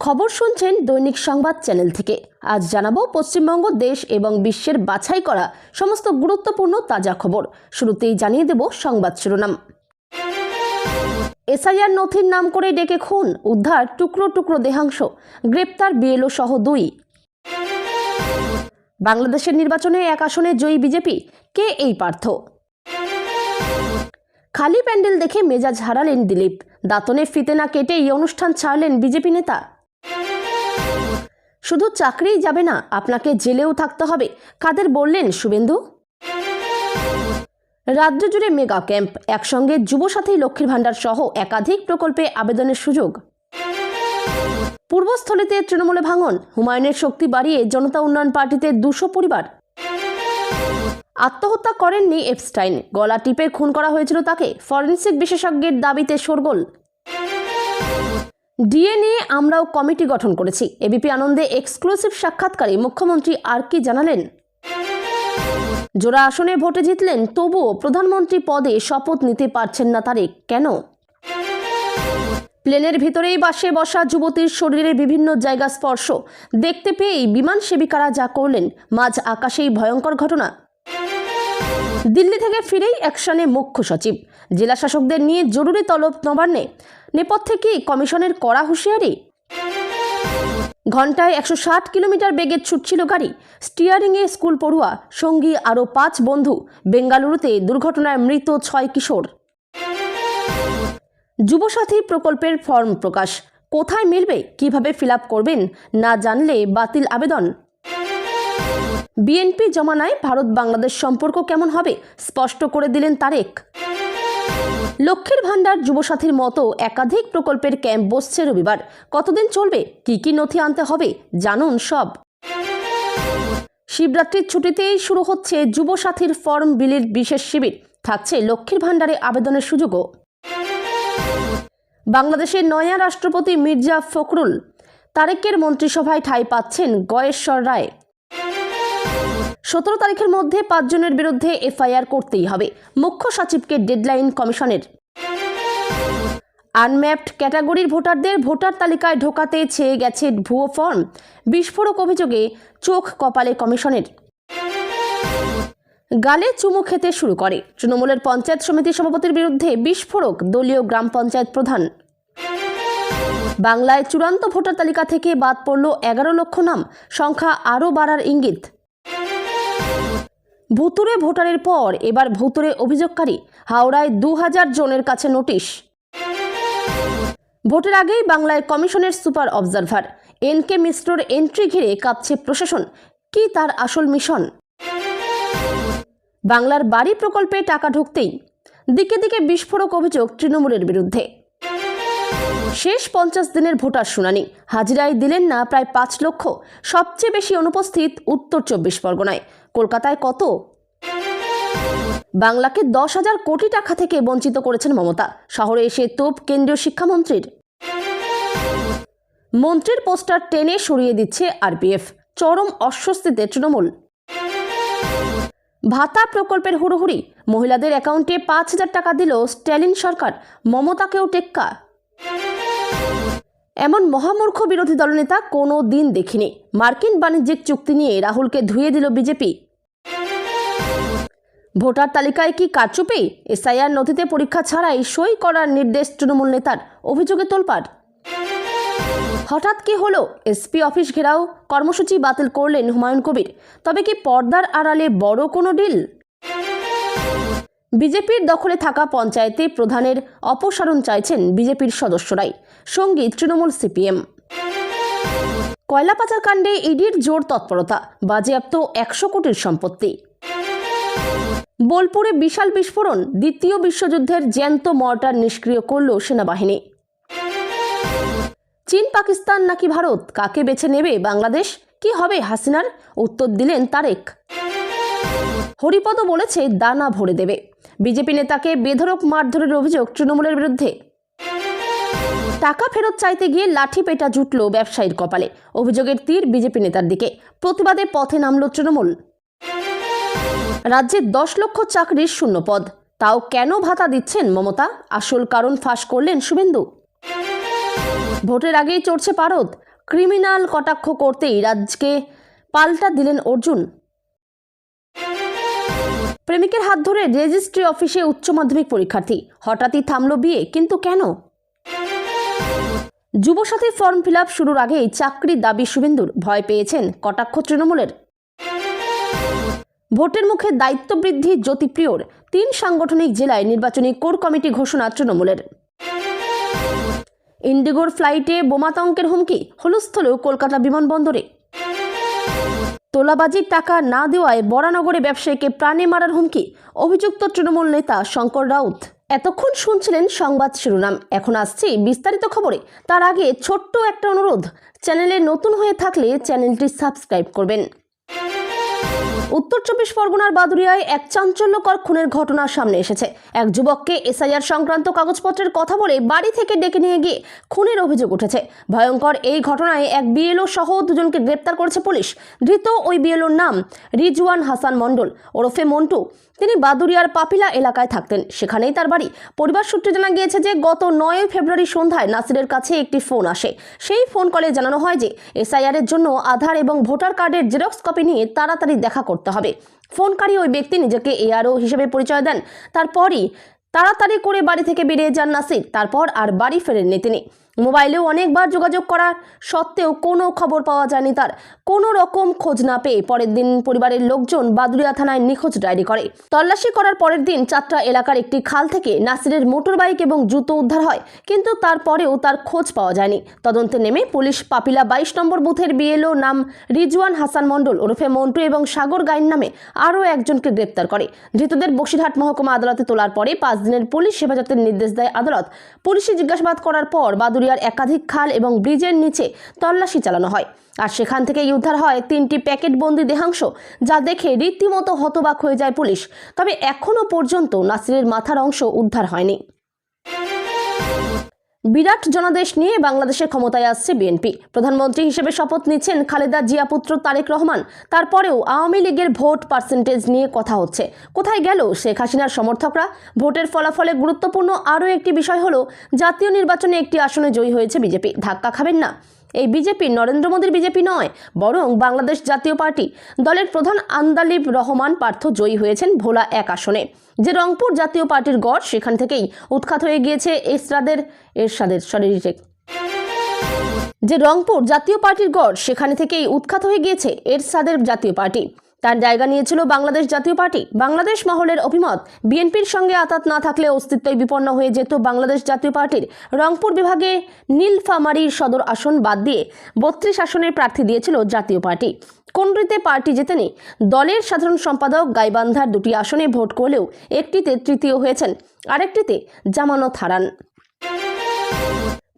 খবর শুনছেন দৈনিক সংবাদ চ্যানেল থেকে। আজ জানাবো পশ্চিমবঙ্গ দেশ এবং বিশ্বের বাছাই করা সমস্ত গুরুত্বপূর্ণ তাজা খবর। শুরুতেই জানিয়ে দেব সংবাদ শিরোনাম। এসআইআর নথির নাম করে ডেকে খুন, উদ্ধার টুকরো টুকরো দেহাংশ, গ্রেপ্তার বিএলও সহ 2। বাংলাদেশের নির্বাচনে 1 আসনে জয়ী বিজেপি, কে এই পার্থ? খালি প্যান্ডেল দেখে মেজাজ হারালেন দিলীপ, দাঁতনে ফিতে না কেটে এই অনুষ্ঠান ছাড়লেন বিজেপি নেতা। শুধু চাকরিই যাবে না, আপনাকে জেলেও থাকতে হবে, কাদের বললেন শুভেন্দু। রাজ্য জুড়ে মেগা ক্যাম্প, একসঙ্গে যুবসাথী লক্ষ্মীর ভাণ্ডার সহ একাধিক প্রকল্পে আবেদনের সুযোগ। পূর্বস্থলীতে তৃণমূলে ভাঙন, হুমায়ুনের শক্তি বাড়িয়ে জনতা উন্নয়ন পার্টিতে 200 পরিবার। আত্মহত্যা করেননি এপস্টাইন, গলা টিপে খুন করা হয়েছিল তাকে, ফরেনসিক বিশেষজ্ঞের দাবিতে শোরগোল। ডিএ নিয়ে আমরাও কমিটি গঠন করেছি, এবিপি আনন্দে এক্সক্লুসিভ সাক্ষাৎকারে মুখ্যমন্ত্রী আর কি জানালেন। জোড়া আসনে ভোটে জিতলেন, তবুও প্রধানমন্ত্রী পদে শপথ নিতে পারছেন না তারেক, কেন? প্লেনের ভিতরেই বাসে বসা যুবতীর শরীরে বিভিন্ন জায়গা স্পর্শ, দেখতে পেয়েই বিমান সেবিকারা যা করলেন, মাঝ আকাশেই ভয়ঙ্কর ঘটনা। দিল্লি থেকে ফিরেই অ্যাকশনে মুখ্য সচিব, জেলা শাসকদের নিয়ে জরুরি তলব নবান্নে, নেপথ্যে কি কমিশনের কড়া হুঁশিয়ারি? ঘন্টায় 160 কিলোমিটার বেগে ছুটছিল গাড়ি, স্টিয়ারিংয়ে স্কুল পড়ুয়া, সঙ্গী আরও 5 বন্ধু। বেঙ্গালুরুতে দুর্ঘটনায় মৃত 6 কিশোর। যুবসাথী প্রকল্পের ফর্ম প্রকাশ, কোথায় মিলবে, কিভাবে ফিল আপ করবেন, না জানলে বাতিল আবেদন। বিএনপি জমানায় ভারত বাংলাদেশ সম্পর্ক কেমন হবে, স্পষ্ট করে দিলেন তারেক। লক্ষ্মীর ভাণ্ডার যুবসাথীর মতো একাধিক প্রকল্পের ক্যাম্প বসছে রবিবার, কতদিন চলবে, কি কি নথি আনতে হবে, জানুন সব। শিবরাত্রির ছুটিতেই শুরু হচ্ছে যুবসাথীর ফর্ম বিলির বিশেষ শিবির, থাকছে লক্ষ্মীর ভাণ্ডারে আবেদনের সুযোগও। বাংলাদেশের নয়া রাষ্ট্রপতি মির্জা ফখরুল, তারেকের মন্ত্রিসভায় ঠাঁই পাচ্ছেন গয়েশ্বর রায়। 17 তারিখের মধ্যে 5 জনের বিরুদ্ধে এফআইআর করতেই হবে, মুখ্য সচিবকে ডেডলাইন কমিশনের। আনম্যাপড ক্যাটাগরির ভোটারদের ভোটার তালিকায় ঢোকাতে চেয়ে গেছে ভুয়ো ফর্ম, বিস্ফোরক অভিযোগে চোখ কপালে কমিশনের। গালে চুমু খেতে শুরু করে, তৃণমূলের পঞ্চায়েত সমিতির সভাপতির বিরুদ্ধে বিস্ফোরক দলীয় গ্রাম পঞ্চায়েত প্রধান। বাংলায় চূড়ান্ত ভোটার তালিকা থেকে বাদ পড়ল 11 লক্ষ নাম, সংখ্যা আরও বাড়ার ইঙ্গিত। ভুতুরে ভোটারের পর এবার ভুতুরে অভিযোগকারী, হাওড়ায় 2000 জনের কাছে নোটিশ। ভোটের আগেই বাংলায় কমিশনের সুপার অবজারভার, এনকে মিশ্রর এন্ট্রি ঘিরে কাঁপছে প্রশাসন, কি তার আসল মিশন? বাংলার বাড়ি প্রকল্পে টাকা ঢুকতেই দিকে দিকে বিস্ফোরক অভিযোগ তৃণমূলের বিরুদ্ধে। শেষ 50 দিনের ভোটার শুনানি, হাজিরায় দিলেন না প্রায় 5 লক্ষ, সবচেয়ে বেশি অনুপস্থিত উত্তর 24 পরগনায়। কলকাতায় কত? বাংলাকে 10,000 কোটি টাকা থেকে বঞ্চিত করেছেন মমতা, শহরে এসে তোপ কেন্দ্রীয় শিক্ষামন্ত্রীর। মন্ত্রীর পোস্টার টেনে সরিয়ে দিচ্ছে আরপিএফ, চরম অস্বস্তিতে তৃণমূল। ভাতা প্রকল্পের হুড়োহুড়ি, মহিলাদের অ্যাকাউন্টে 5,000 টাকা দিল স্ট্যালিন সরকার, মমতাকেও টেক্কা। এমন মহামূর্খ বিরোধী দলনেতা কোনো দিন দেখিনি। মার্কিন বাণিজ্যিক চুক্তি নিয়ে রাহুলকে ধুয়ে দিল বিজেপি। ভোটার তালিকায় কি কারচুপি? এসআইআর নথিতে পরীক্ষা ছাড়াই সই করার নির্দেশ তৃণমূল নেতার, অভিযোগে তোলপাড়। হঠাৎ কি হলো? এসপি অফিস ঘেরাও কর্মসূচি বাতিল করলেন হুমায়ুন কবির, তবে কি পর্দার আড়ালে বড় কোনো ডিল? বিজেপির দখলে থাকা পঞ্চায়েতে প্রধানের অপসারণ চাইছেন বিজেপির সদস্যরাই, সঙ্গী তৃণমূল সিপিএম। কয়লা পাচার কাণ্ডে ইডির জোর তৎপরতা, বাজেয়াপ্ত 100 কোটির সম্পত্তি। বোলপুরে বিশাল বিস্ফোরণ, দ্বিতীয় বিশ্বযুদ্ধের জ্যান্ত মর্টার নিষ্ক্রিয় করল সেনাবাহিনী। চীন পাকিস্তান নাকি ভারত, কাকে বেছে নেবে বাংলাদেশ, কি হবে হাসিনার? উত্তর দিলেন তারেক। হরিপদ বলেছে দানা ভরে দেবে, বিজেপি নেতাকে বেধড়ক মারধরের অভিযোগ তৃণমূলের বিরুদ্ধে। টাকা ফেরত চাইতে গিয়ে লাঠি পেটা জুটল ব্যবসায়ীর কপালে, অভিযোগের তীর বিজেপি নেতার দিকে, প্রতিবাদে পথে নামল তৃণমূল। রাজ্যে 10 লক্ষ চাকরির শূন্য পদ, তাও কেন ভাতা দিচ্ছেন মমতা, আসল কারণ ফাঁস করলেন শুভেন্দু। ভোটের আগেই চড়ছে পারদ, ক্রিমিনাল কটাক্ষ করতেই রাজ্যকে পাল্টা দিলেন অর্জুন। প্রেমিকের হাত ধরে রেজিস্ট্রি অফিসে উচ্চ মাধ্যমিক পরীক্ষার্থী, হঠাৎই থামল বিয়ে, কিন্তু কেন? যুবসাথী ফর্ম ফিল আপ শুরুর আগেই চাকরির দাবি শুভেন্দুর, ভয় পেয়েছেন কটাক্ষ তৃণমূলের। ভোটের মুখে দায়িত্ব বৃদ্ধি জ্যোতিপ্রিয়র, 3 সাংগঠনিক জেলায় নির্বাচনী কোর কমিটি ঘোষণা তৃণমূলের। ইন্ডিগোর ফ্লাইটে বোমাতঙ্কের হুমকি, হুলস্থুল কলকাতা বিমানবন্দরে। তোলাবাজির টাকা না দেওয়ায় বরানগরে ব্যবসায়ীকে প্রাণে মারার হুমকি, অভিযুক্ত তৃণমূল নেতা শঙ্কর রাউত। এতক্ষণ শুনছিলেন সংবাদ শিরোনাম, এখন আসছে বিস্তারিত খবরে। তার আগে ছোট্ট একটা অনুরোধ, চ্যানেলে নতুন হয়ে থাকলে চ্যানেলটি সাবস্ক্রাইব করবেন। উত্তর 24 পরগনার বাদুড়িয়ায় এক চাঞ্চল্যকর খুনের ঘটনা সামনে এসেছে। এক যুবককে এসআইআর সংক্রান্ত কাগজপত্রের কথা বলে বাড়ি থেকে ডেকে নিয়ে গিয়ে খুনের অভিযোগ উঠেছে। ভয়ঙ্কর এই ঘটনায় এক বিএলও সহ 2 জনকে গ্রেপ্তার করেছে পুলিশ। ধৃত ওই বিএলওর নাম রিজওয়ান হাসান মণ্ডল ওরফে মন্টু। তিনি বাদুড়িয়ার পাপিলা এলাকায় থাকতেন, সেখানেই তার বাড়ি। পরিবার সূত্রে জানা গিয়েছে যে গত 9 ফেব্রুয়ারি সন্ধ্যায় নাসিরের কাছে একটি ফোন আসে। সেই ফোন কলে জানানো হয় যে এসআইআর এর জন্য আধার এবং ভোটার কার্ডের জেরক্স কপি নিয়ে তাড়াতাড়ি দেখা করতে হবে। ফোনকারী ওই ব্যক্তি নিজেকে এআরও হিসেবে পরিচয় দেন। তারপরই তাড়াতাড়ি করে বাড়ি থেকে বেরিয়ে যান নাসির। তারপর আর বাড়ি ফেরেননি তিনি। মোবাইলেও অনেকবার যোগাযোগ করার সত্ত্বেও কোনো খবর পাওয়া যায়নি তার। কোনো রকম খোঁজ না পেয়ে পরের দিন পরিবারের লোকজন বাদুড়িয়া থানায় নিখোঁজ ডায়েরি করে। তল্লাশি করার পরের দিন চাতরা এলাকার একটি খাল থেকে নাসিরের মোটর বাইক এবং জুতো উদ্ধার হয়, কিন্তু তারপরেও তার খোঁজ পাওয়া যায়নি। তদন্তে নেমে পুলিশ পাপিলা 22 নম্বর বুথের বিএলও নাম রিজওয়ান হাসান মণ্ডল ওরফে মন্টু এবং সাগর গাইন নামে আরও একজনকে গ্রেপ্তার করে। ধৃতদের বসিরহাট মহকুমা আদালতে তোলার পরে 5 দিনের পুলিশ হেফাজতের নির্দেশ দেয় আদালত। পুলিশি জিজ্ঞাসাবাদ করার পর বাদুড়িয়ার একাধিক খাল এবং ব্রিজের নিচে তল্লাশি চালানো হয়, আর সেখান থেকেই উদ্ধার হয় 3টি প্যাকেটবন্দি দেহাংশ, যা দেখে রীতিমতো হতবাক হয়ে যায় পুলিশ। তবে এখনো পর্যন্ত নাসিরের মাথার অংশ উদ্ধার হয়নি। বিরাট জনাদেশ নিয়ে বাংলাদেশের ক্ষমতায় আসছে বিএনপি। প্রধানমন্ত্রী হিসেবে শপথ নিচ্ছেন খালেদা জিয়া পুত্র তারেক রহমান। তারপরেও আওয়ামী লীগের ভোট পার্সেন্টেজ নিয়ে কথা হচ্ছে। কোথায় গেল শেখ হাসিনার সমর্থকরা? ভোটের ফলাফলে গুরুত্বপূর্ণ আরও একটি বিষয় হলো জাতীয় নির্বাচনে একটি আসনে জয়ী হয়েছে বিজেপি। ধাক্কা খাবেন না, এই বিজেপি নরেন্দ্র মোদীর বিজেপি নয়, বরং বাংলাদেশ জাতীয় পার্টি। দলের প্রধান আন্দালিব রহমান পার্থ জয়ী হয়েছেন ভোলা 1 আসনে। যে রংপুর জাতীয় পার্টির গড়, সেখান থেকেই উৎখাত হয়ে গিয়েছে এরশাদের জাতীয় পার্টি। তার জায়গা নিয়েছিল বাংলাদেশ জাতীয় পার্টি। বাংলাদেশ মহলের অভিমত, বিএনপির সঙ্গে আতাত না থাকলে অস্তিত্বই বিপন্ন হয়ে যেত বাংলাদেশ জাতীয় পার্টির। রংপুর বিভাগে নীলফামারীর সদর আসন বাদ দিয়ে 32 আসনের প্রার্থী দিয়েছিল জাতীয় পার্টি। কোনটিতে পার্টি জেতেনি। দলের সাধারণ সম্পাদক গাইবান্ধার 2টি আসনে ভোট করলেও একটিতে তৃতীয় হয়েছেন, আরেকটিতে জামানত হারান।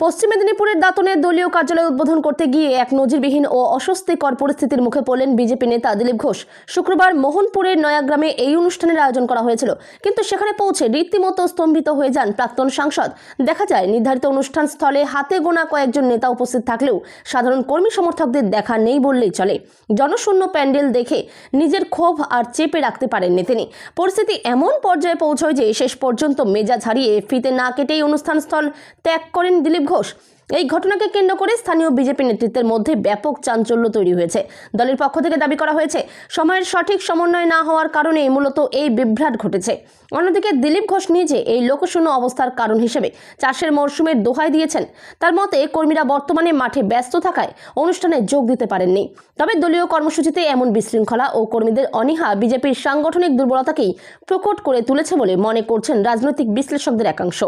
পশ্চিম মেদিনীপুরের দাঁতনে দলীয় কার্যালয় উদ্বোধন করতে গিয়ে এক নজিরবিহীন ও অস্বস্তিকর পরিস্থিতির মুখে পড়লেন বিজেপি নেতা দিলীপ ঘোষ। শুক্রবার মোহনপুরের নয়াগ্রামে এই অনুষ্ঠানের আয়োজন করা হয়েছিল, কিন্তু সেখানে পৌঁছে রীতিমতো স্তম্ভিত হয়ে যান প্রাক্তন সাংসদ। দেখা যায় নির্ধারিত অনুষ্ঠান স্থলে হাতে গোনা কয়েকজন নেতা উপস্থিত থাকলেও সাধারণ কর্মী সমর্থকদের দেখা নেই বললেই চলে। জনশূন্য প্যান্ডেল দেখে নিজের ক্ষোভ আর চেপে রাখতে পারেননি তিনি। পরিস্থিতি এমন পর্যায়ে পৌঁছয় যে শেষ পর্যন্ত মেজাজ হারিয়ে ফিতে না কেটেই অনুষ্ঠান স্থল ত্যাগ করেন দিলীপ ঘোষ। এই ঘটনাকে কেন্দ্র করে স্থানীয় বিজেপি নেতৃত্বের মধ্যে ব্যাপক চাঞ্চল্য তৈরি হয়েছে। দলের পক্ষ থেকে দাবি করা হয়েছে, সময়ের সঠিক সমন্বয় না হওয়ার কারণে মূলত এই বিভ্রাট ঘটেছে। অন্যদিকে দিলীপ ঘোষ নিজে এই লোকশূন্য অবস্থার কারণ হিসেবে চাষের মরশুমের দোহাই দিয়েছেন। তার মতে কর্মীরা বর্তমানে মাঠে ব্যস্ত থাকায় অনুষ্ঠানে যোগ দিতে পারেননি। তবে দলীয় কর্মসূচিতে এমন বিশৃঙ্খলা ও কর্মীদের অনীহা বিজেপির সাংগঠনিক দুর্বলতাকেই প্রকট করে তুলেছে বলে মনে করছেন রাজনৈতিক বিশ্লেষকদের একাংশ।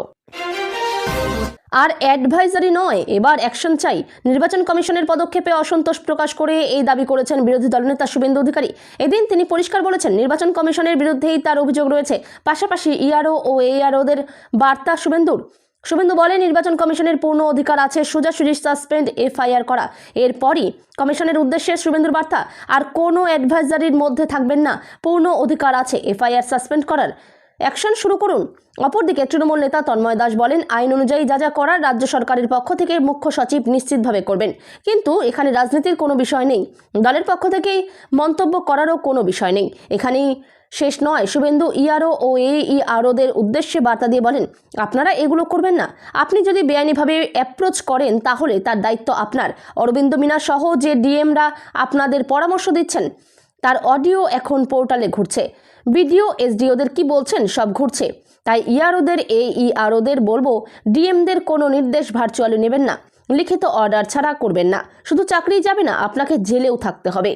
আর অ্যাডভাইজারি নয়, এবার অ্যাকশন চাই। নির্বাচন কমিশনের পদক্ষেপে অসন্তোষ প্রকাশ করে এই দাবি করেছেন বিরোধী দলনেতা শুভেন্দু অধিকারী। এদিন তিনি পরিষ্কার বলেছেন, নির্বাচন কমিশনের বিরুদ্ধেই তার অভিযোগ রয়েছে। পাশাপাশি ইআরও ও এআরওদের বার্তা শুভেন্দু বলেন, নির্বাচন কমিশনের পূর্ণ অধিকার আছে সোজাসুজি সাসপেন্ড এফআইআর করা। এরপরই কমিশনের উদ্দেশ্যে শুভেন্দুর বার্তা, আর কোনো অ্যাডভাইজারির মধ্যে থাকবেন না, পূর্ণ অধিকার আছে এফআইআর সাসপেন্ড করার, অ্যাকশন শুরু করুন। অপরদিকে তৃণমূল নেতা তন্ময় দাস বলেন, আইন অনুযায়ী যা যা করার রাজ্য সরকারের পক্ষ থেকে মুখ্য সচিব নিশ্চিতভাবে করবেন, কিন্তু এখানে রাজনীতির কোনো বিষয় নেই, দলের পক্ষ থেকেই মন্তব্য করারও কোনো বিষয় নেই। এখানেই শেষ নয়, শুভেন্দু ইআরও ও এইআরওদের উদ্দেশ্যে বার্তা দিয়ে বলেন, আপনারা এগুলো করবেন না। আপনি যদি বেআইনিভাবে অ্যাপ্রোচ করেন তাহলে তার দায়িত্ব আপনার। অরবিন্দ মিনা সহ যে ডিএমরা আপনাদের পরামর্শ দিচ্ছেন তার অডিও এখন পোর্টালে ঘুরছে। বিডিও এসডিওদের কি বলছেন সব ঘুরছে। তাই ইআরওদের এইআরওদের বলবো, ডিএমদের কোনো নির্দেশ ভার্চুয়ালি নেবেন না, লিখিত অর্ডার ছাড়া করবেন না। শুধু চাকরি যাবে না, আপনাকে জেলেও থাকতে হবে।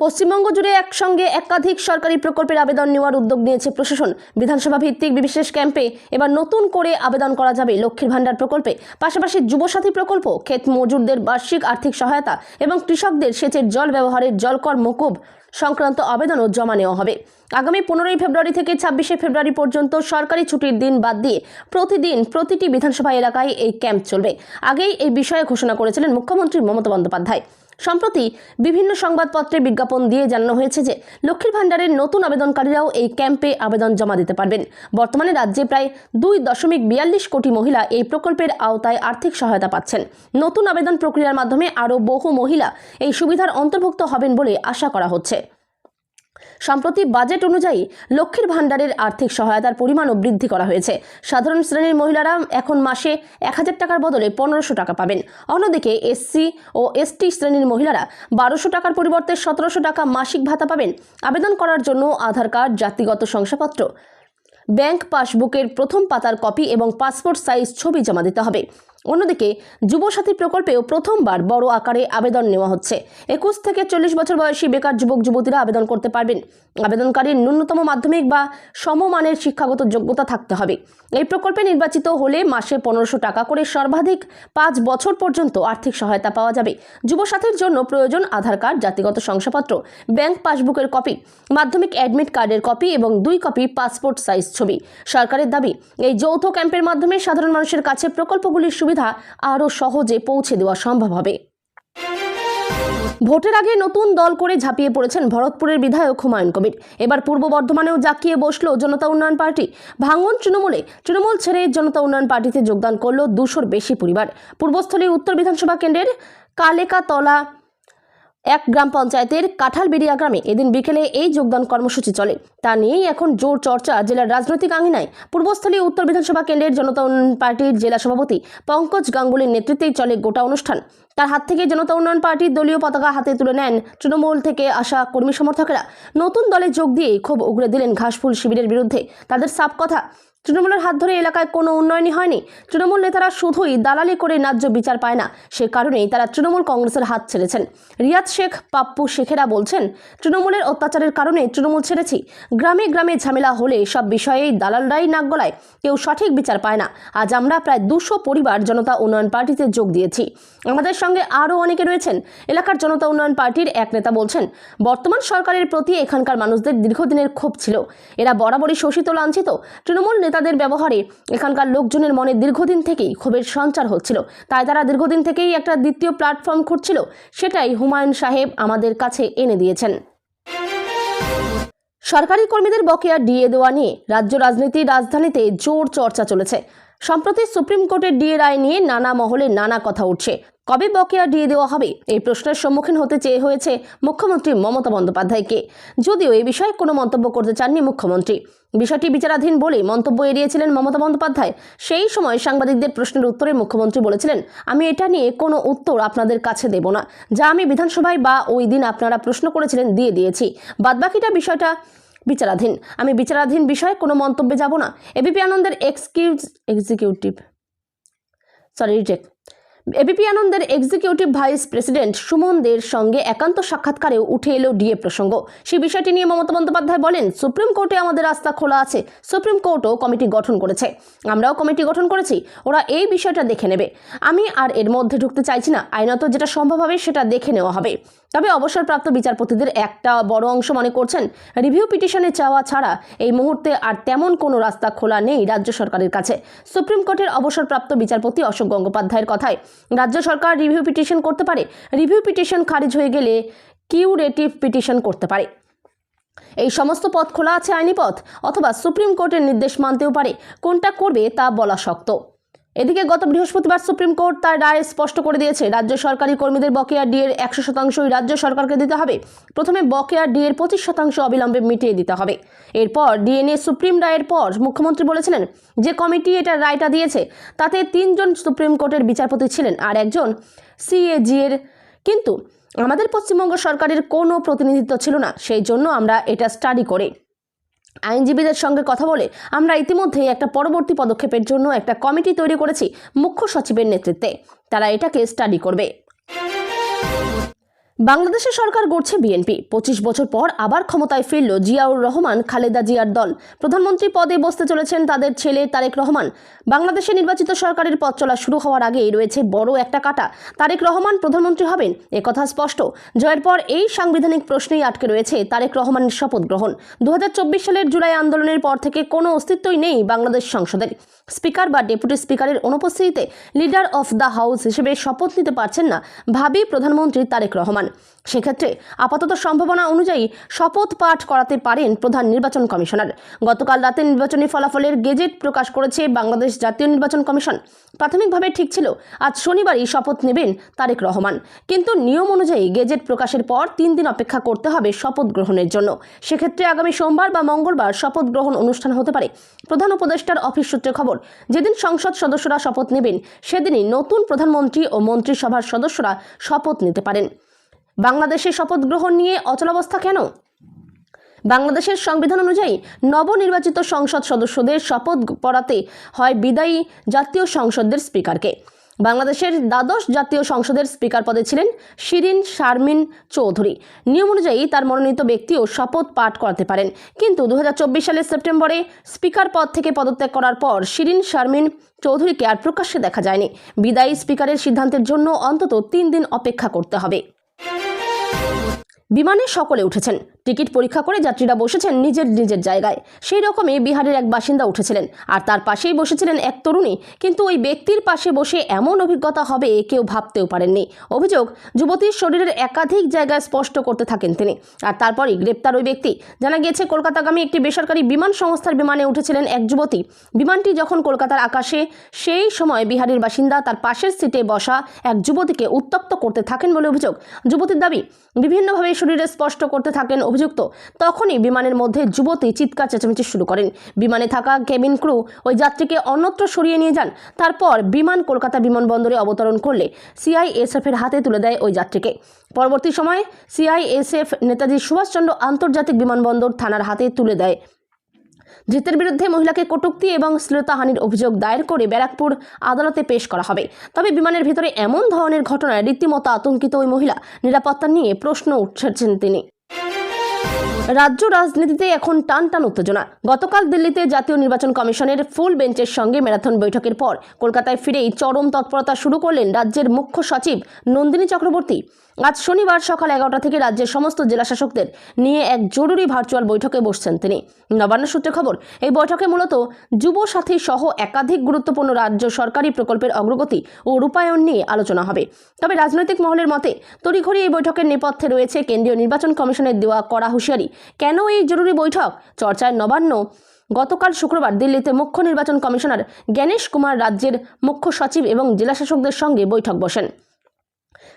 পশ্চিমবঙ্গ জুড়ে একসঙ্গে একাধিক সরকারি প্রকল্পের আবেদন নেওয়ার উদ্যোগ নিয়েছে প্রশাসন। বিধানসভা ভিত্তিক বিশেষ ক্যাম্পে এবার নতুন করে আবেদন করা যাবে লক্ষ্মীর ভাণ্ডার প্রকল্পে, পাশাপাশি যুবসাথী প্রকল্প, ক্ষেত মজুরদের বার্ষিক আর্থিক সহায়তা এবং কৃষকদের সেচের জল ব্যবহারের জলকর মকুব সংক্রান্ত আবেদনও জমা নেওয়া হবে। আগামী 15 ফেব্রুয়ারি থেকে 26 ফেব্রুয়ারি পর্যন্ত সরকারি ছুটির দিন বাদ দিয়ে প্রতিদিন প্রতিটি বিধানসভা এলাকায় এই ক্যাম্প চলবে। আগেই এই বিষয়ে ঘোষণা করেছিলেন মুখ্যমন্ত্রী মমতা বন্দ্যোপাধ্যায়। সম্প্রতি বিভিন্ন সংবাদপত্রে বিজ্ঞাপন দিয়ে জানানো হয়েছে যে লক্ষ্মীর ভাণ্ডারের নতুন আবেদনকারীরাও এই ক্যাম্পে আবেদন জমা দিতে পারবেন। বর্তমানে রাজ্যে প্রায় 2.42 কোটি মহিলা এই প্রকল্পের আওতায় আর্থিক সহায়তা পাচ্ছেন। নতুন আবেদন প্রক্রিয়ার মাধ্যমে আরও বহু মহিলা এই সুবিধার অন্তর্ভুক্ত হবেন বলে আশা করা হচ্ছে। সম্প্রতি বাজেট অনুযায়ী লক্ষ্মীর ভাণ্ডারের আর্থিক সহায়তার পরিমাণও বৃদ্ধি করা হয়েছে। সাধারণ শ্রেণীর মহিলারা এখন মাসে 1000 টাকার বদলে 1500 টাকা পাবেন। অন্যদিকে এসসি ও এসটি শ্রেণীর মহিলারা 1200 টাকার পরিবর্তে 1700 টাকা মাসিক ভাতা পাবেন। আবেদন করার জন্য আধার কার্ড, জাতিগত শংসাপত্র, ব্যাংক পাসবুকের প্রথম পাতার কপি এবং পাসপোর্ট সাইজ ছবি জমা দিতে হবে। অন্যদিকে যুবসাথী প্রকল্পেও প্রথমবার বড় আকারে আবেদন নেওয়া হচ্ছে। 21 থেকে 40 বছর বয়সী বেকার যুবক যুবতীরা আবেদন করতে পারবেন। আবেদনকারীর ন্যূনতম মাধ্যমিক বা সমমানের শিক্ষাগত যোগ্যতা থাকতে হবে। এই প্রকল্পে নির্বাচিত হলে মাসে 1500 টাকা করে সর্বাধিক 5 বছর পর্যন্ত আর্থিক সহায়তা পাওয়া যাবে। যুবসাথীর জন্য প্রয়োজন আধার কার্ড, জাতিগত শংসাপত্র, ব্যাংক পাসবুকের কপি, মাধ্যমিক অ্যাডমিট কার্ডের কপি এবং 2 কপি পাসপোর্ট সাইজ ছবি। সরকারের দাবি, এই যৌথ ক্যাম্পের মাধ্যমে সাধারণ মানুষের কাছে প্রকল্পগুলির সুবিধা আরও সহজে পৌঁছে দেওয়া সম্ভব হবে। ভোটের আগে নতুন দল করে ঝাঁপিয়ে পড়েছেন ভরতপুরের বিধায়ক হুমায়ুন কবির। এবার পূর্ব বর্ধমানেও জাঁকিয়ে বসল জনতা উন্নয়ন পার্টি। ভাঙন তৃণমূল ছেড়ে জনতা উন্নয়ন পার্টিতে যোগদান করল 200-র বেশি পরিবার। পূর্বস্থলী উত্তর বিধানসভা কেন্দ্রের কালেকাতলা 1 গ্রাম পঞ্চায়েতের কাঁঠালবেড়িয়া গ্রামে এদিন বিকেলে এই যোগদান কর্মসূচি চলে। তা নিয়েই এখন জোর চর্চা জেলার রাজনৈতিক আঙিনায়। পূর্বস্থলী উত্তর বিধানসভা কেন্দ্রের জনতা উন্নয়ন পার্টির জেলা সভাপতি পঙ্কজ গাঙ্গুলির নেতৃত্বেই চলে গোটা অনুষ্ঠান। তার হাত থেকে জনতা উন্নয়ন পার্টির দলীয় পতাকা হাতে তুলে নেন তৃণমূল থেকে আসা কর্মী সমর্থকেরা। নতুন দলে যোগ দিয়ে ক্ষোভ উগরে দিলেন ঘাসফুল শিবিরের বিরুদ্ধে। তাদের সাফ কথা, তৃণমূলের হাত ধরে এলাকায় কোনো উন্নয়নই হয়নি। তৃণমূল নেতারা শুধুই দালালি করে ন্যায্য বিচার পায় না, সে কারণেই তারা তৃণমূল কংগ্রেসের হাত ছেড়েছেন। রিয়াজ শেখ, পাপ্পু শেখেরা বলছেন, তৃণমূলের অত্যাচারের কারণে তৃণমূল ছেড়েছি। গ্রামে গ্রামে ঝামেলা হলে সব বিষয়েই দালালরাই নাক গলায়, কেউ সঠিক বিচার পায় না। আজ আমরা প্রায় 200 পরিবার জনতা উন্নয়ন পার্টিতে যোগ দিয়েছি। আমাদের সঙ্গে আরও অনেকে রয়েছেন। এলাকার জনতা উন্নয়ন পার্টির এক নেতা বলছেন, বর্তমান সরকারের প্রতি এখানকার মানুষদের দীর্ঘদিনের ক্ষোভ ছিল। এরা বরাবরই শোষিত লাঞ্ছিত। তৃণমূল নেতাদের ব্যবহারে এখানকার লোকজনের মনে দীর্ঘদিন থেকেই ক্ষোভের সঞ্চার হচ্ছিল। তাই তারা দীর্ঘদিন থেকেই একটা দ্বিতীয় প্ল্যাটফর্ম খুঁজছিল। সেটাই হুমায়ুন সাহেব আমাদের কাছে এনে দিয়েছেন। সরকারি কর্মীদের বকেয়া ডিএ দেওয়া নিয়ে রাজ্য রাজনীতির রাজধানীতে জোর চর্চা চলেছে। সম্প্রতি সুপ্রিম কোর্টের ডিএ রায় নিয়ে নানা মহলে নানা কথা উঠছে। কবে বকেয়া ডিএ দেওয়া হবে, এই প্রশ্নের সম্মুখীন হতে হয়েছে মুখ্যমন্ত্রী মমতা বন্দ্যোপাধ্যায়কে। যদিও এই বিষয়ে কোনো মন্তব্য করতে চাননি মুখ্যমন্ত্রী। বিষয়টি বিচারাধীন বলে মন্তব্য এড়িয়েছিলেন মমতা বন্দ্যোপাধ্যায়। সেই সময় সাংবাদিকদের প্রশ্নের উত্তরে মুখ্যমন্ত্রী বলেছিলেন, আমি এটা নিয়ে কোনো উত্তর আপনাদের কাছে দেব না। যা আমি বিধানসভায় বা ওই দিন আপনারা প্রশ্ন করেছিলেন দিয়ে দিয়েছি। বাদবাকিটা বিষয়টা বিচারাধীন। আমি বিচারাধীন বিষয়ে কোনো মন্তব্যে যাব না। এবিপি আনন্দের এক্সিকিউটিভ ভাইস প্রেসিডেন্ট সুমন দের সঙ্গে একান্ত সাক্ষাৎকারেও উঠে এলো ডিএ প্রসঙ্গ। সেই বিষয়টি নিয়ে মমতা বন্দ্যোপাধ্যায় বলেন, সুপ্রিম কোর্টে আমাদের রাস্তা খোলা আছে। সুপ্রিম কোর্টও কমিটি গঠন করেছে, আমরাও কমিটি গঠন করেছি। ওরা এই বিষয়টা দেখে নেবে। আমি আর এর মধ্যে ঢুকতে চাইছি না। আইনত যেটা সম্ভব হবে সেটা দেখে নেওয়া হবে। তবে অবসরপ্রাপ্ত বিচারপতিদের একটা বড় অংশ মনে করছেন, রিভিউ পিটিশনে চাওয়া ছাড়া এই মুহূর্তে আর তেমন কোনো রাস্তা খোলা নেই রাজ্য সরকারের কাছে। সুপ্রিম কোর্টের অবসরপ্রাপ্ত বিচারপতি অশোক গঙ্গোপাধ্যায়ের কথায়, রাজ্য সরকার রিভিউ পিটিশন করতে পারে। রিভিউ পিটিশন খারিজ হয়ে গেলে কিউরেটিভ পিটিশন করতে পারে। এই সমস্ত পথ খোলা আছে, আইনি পথ, অথবা সুপ্রিম কোর্টের নির্দেশ মানতেও পারে। কোনটা করবে তা বলা শক্ত। এদিকে গত বৃহস্পতিবার সুপ্রিম কোর্ট তার রায়ে স্পষ্ট করে দিয়েছে, রাজ্য সরকারি কর্মীদের বকেয়া ডিএর 100%ই রাজ্য সরকারকে দিতে হবে। প্রথমে বকেয়া ডিএর 25% অবিলম্বে মিটিয়ে দিতে হবে। এরপর ডিএনএ সুপ্রিম রায়ের পর মুখ্যমন্ত্রী বলেছিলেন যে কমিটি এটা রায়টা দিয়েছে তাতে 3 জন সুপ্রিম কোর্টের বিচারপতি ছিলেন আর একজন সিএজি এর, কিন্তু আমাদের পশ্চিমবঙ্গ সরকারের কোনো প্রতিনিধিত্ব ছিল না, সেই জন্য আমরা এটা স্টাডি করে আইনজীবীদের সঙ্গে কথা বলে আমরা ইতিমধ্যেই একটা পরবর্তী পদক্ষেপের জন্য একটা কমিটি তৈরি করেছি মুখ্য সচিবের নেতৃত্বে। তারা এটাকে স্টাডি করবে। বাংলাদেশের সরকার গড়ছে বিএনপি। 25 বছর পর আবার ক্ষমতায় ফিরল জিয়াউর রহমান খালেদা জিয়ার দল। প্রধানমন্ত্রী পদে বসতে চলেছেন তাদের ছেলে তারেক রহমান। বাংলাদেশে নির্বাচিত সরকারের পথ চলা শুরু হওয়ার আগেই রয়েছে বড় একটা কাটা। তারেক রহমান প্রধানমন্ত্রী হবেন একথা স্পষ্ট। জয়ের পর এই সাংবিধানিক প্রশ্নেই আটকে রয়েছে তারেক রহমানের শপথ গ্রহণ। 2024 সালের জুলাই আন্দোলনের পর থেকে কোনো অস্তিত্বই নেই বাংলাদেশ সংসদের। স্পিকার বা ডেপুটি স্পিকারের অনুপস্থিতিতে লিডার অফ দ্য হাউস হিসেবে শপথ নিতে পারছেন না ভাবি প্রধানমন্ত্রী তারেক রহমান। সেক্ষেত্রে আপাতত সম্ভাবনা অনুযায়ী শপথ পাঠ করাতে পারেন প্রধান নির্বাচন কমিশনার। গতকাল রাতে নির্বাচনী ফলাফলের গেজেট প্রকাশ করেছে বাংলাদেশ জাতীয় নির্বাচন কমিশন। প্রাথমিকভাবে ঠিক ছিল আজ শনিবারই শপথ নেবেন তারেক রহমান, কিন্তু নিয়ম অনুযায়ী গেজেট প্রকাশের পর 3 দিন অপেক্ষা করতে হবে শপথ গ্রহণের জন্য। সেক্ষেত্রে আগামী সোমবার বা মঙ্গলবার শপথ গ্রহণ অনুষ্ঠান হতে পারে। প্রধান উপদেষ্টার অফিস সূত্রে খবর, যেদিন সংসদ সদস্যরা শপথ নেবেন সেদিনই নতুন প্রধানমন্ত্রী ও মন্ত্রিসভার সদস্যরা শপথ নিতে পারেন। বাংলাদেশে শপথ গ্রহণ নিয়ে অচলাবস্থা কেন? বাংলাদেশের সংবিধান অনুযায়ী নবনির্বাচিত সংসদ সদস্যদের শপথ পড়াতে হয় বিদায়ী জাতীয় সংসদের স্পিকারকে। বাংলাদেশের দ্বাদশ জাতীয় সংসদের স্পিকার পদে ছিলেন শিরিন শারমিন চৌধুরী। নিয়ম অনুযায়ী তার মনোনীত ব্যক্তিও শপথ পাঠ করাতে পারেন, কিন্তু 2024 সালের সেপ্টেম্বরে স্পিকার পদ থেকে পদত্যাগ করার পর শিরিন শারমিন চৌধুরীকে আর প্রকাশ্যে দেখা যায়নি। বিদায়ী স্পিকারের সিদ্ধান্তের জন্য অন্তত 3 দিন অপেক্ষা করতে হবে। বিমানে সকলে উঠেছেন, টিকিট পরীক্ষা করে যাত্রীরা বসেছেন নিজের নিজের জায়গায়। সেই রকমই বিহারের এক বাসিন্দা উঠেছিলেন আর তার পাশেই বসেছিলেন এক তরুণী, কিন্তু ওই ব্যক্তির পাশে বসে এমন অভিজ্ঞতা হবে কেউ ভাবতেও পারেননি। অভিযোগ, যুবতীর শরীরের একাধিক জায়গায় স্পষ্ট করতে থাকেন তিনি, আর তারপরই গ্রেপ্তার ওই ব্যক্তি। জানা গিয়েছে কলকাতাগামী একটি বেসরকারি বিমান সংস্থার বিমানে উঠেছিলেন এক যুবতী। বিমানটি যখন কলকাতার আকাশে, সেই সময় বিহারের বাসিন্দা তার পাশের সিটে বসা এক যুবতীকে উত্ত্যক্ত করতে থাকেন বলে অভিযোগ। যুবতীর দাবি, বিভিন্নভাবে শরীরে স্পষ্ট করতে থাকেন অভিযুক্ত। তখনই বিমানের মধ্যে যুবতী চিৎকার চেঁচামেচি শুরু করেন। বিমানে থাকা কেবিন ক্রু ওই যাত্রীকে অন্যত্র সরিয়ে নিয়ে যান। তারপর বিমান কলকাতা বিমানবন্দরে অবতরণ করলে সিআইএসএফ এর হাতে তুলে দেয় ওই যাত্রীকে। পরবর্তী সময়ে সিআইএসএফ নেতাজি সুভাষচন্দ্র আন্তর্জাতিক বিমানবন্দর থানার হাতে তুলে দেয়। ধৃতের বিরুদ্ধে মহিলাকে কটূক্তি এবং শ্লীলতাহানির অভিযোগ দায়ের করে ব্যারাকপুর আদালতে পেশ করা হবে। তবে বিমানের ভিতরে এমন ধরনের ঘটনায় রীতিমতো আতঙ্কিত ওই মহিলা। নিরাপত্তা নিয়ে প্রশ্ন উঠছেন তিনি। রাজ্য রাজনীতিতে এখন টান টান উত্তেজনা। গতকাল দিল্লিতে জাতীয় নির্বাচন কমিশনের ফুল বেঞ্চের সঙ্গে ম্যারাথন বৈঠকের পর কলকাতায় ফিরেই চরম তৎপরতা শুরু করলেন রাজ্যের মুখ্য সচিব নন্দিনী চক্রবর্তী। আজ শনিবার সকাল 11টা থেকে রাজ্যের সমস্ত জেলাশাসকদের নিয়ে এক জরুরি ভার্চুয়াল বৈঠকে বসছেন তিনি। নবান্ন সূত্রে খবর, এই বৈঠকে মূলত যুব সাথী সহ একাধিক গুরুত্বপূর্ণ রাজ্য সরকারি প্রকল্পের অগ্রগতি ও রূপায়ণ নিয়ে আলোচনা হবে। তবে রাজনৈতিক মহলের মতে তড়িঘড়ি এই বৈঠকের নেপথ্যে রয়েছে কেন্দ্রীয় নির্বাচন কমিশনের দেওয়া কড়া হুঁশিয়ারি। কেন এই জরুরি বৈঠক? চর্চায় নবান্ন। গতকাল শুক্রবার দিল্লিতে মুখ্য নির্বাচন কমিশনার জ্ঞানেশ কুমার রাজ্যের মুখ্য সচিব এবং জেলাশাসকদের সঙ্গে বৈঠক বসেন।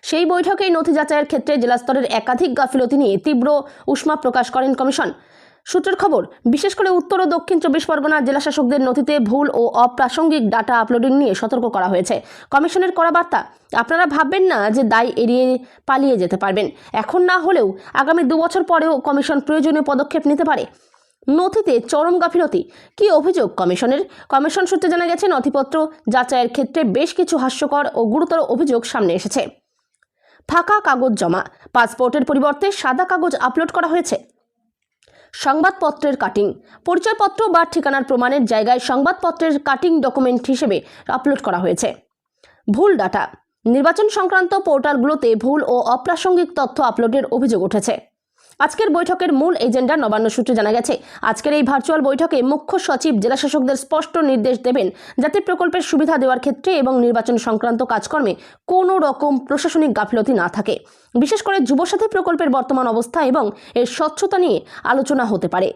সেই বৈঠকেই নথি যাচাইয়ের ক্ষেত্রে জেলা স্তরের একাধিক গাফিলতি নিয়ে তীব্র উষ্মা প্রকাশ করেন কমিশন। সূত্রের খবর, বিশেষ করে উত্তর ও দক্ষিণ 24 পরগনার জেলাশাসকদের নথিতে ভুল ও অপ্রাসঙ্গিক ডাটা আপলোডিং নিয়ে সতর্ক করা হয়েছে। কমিশনের করা বার্তা, আপনারা ভাববেন না যে দায় এড়িয়ে পালিয়ে যেতে পারবেন। এখন না হলেও আগামী 2 বছর পরেও কমিশন প্রয়োজনীয় পদক্ষেপ নিতে পারে। নথিতে চরম গাফিলতি, কি অভিযোগ কমিশনের? কমিশন সূত্রে জানা গেছে নথিপত্র যাচাইয়ের ক্ষেত্রে বেশ কিছু হাস্যকর ও গুরুতর অভিযোগ সামনে এসেছে। ফাঁকা কাগজ জমা, পাসপোর্টের পরিবর্তে সাদা কাগজ আপলোড করা হয়েছে। সংবাদপত্রের কাটিং, পরিচয়পত্র বা ঠিকানার প্রমাণের জায়গায় সংবাদপত্রের কাটিং ডকুমেন্ট হিসেবে আপলোড করা হয়েছে। ভুল ডাটা, নির্বাচন সংক্রান্ত পোর্টালগুলোতে ভুল ও অপ্রাসঙ্গিক তথ্য আপলোডের অভিযোগ উঠেছে। আজকের বৈঠকের মূল এজেন্ডা নবান্ন সূত্রে জানা গেছে, আজকের এই ভার্চুয়াল বৈঠকে মুখ্য সচিব জেলাশাসকদের স্পষ্ট নির্দেশ দেবেন যাতে প্রকল্পের সুবিধা দেওয়ার ক্ষেত্রে এবং নির্বাচন সংক্রান্ত কাজকর্মে কোনো রকম প্রশাসনিক গাফিলতি না থাকে। বিশেষ করে যুবসাথী প্রকল্পের বর্তমান অবস্থা এবং এর স্বচ্ছতা নিয়ে আলোচনা হতে পারে।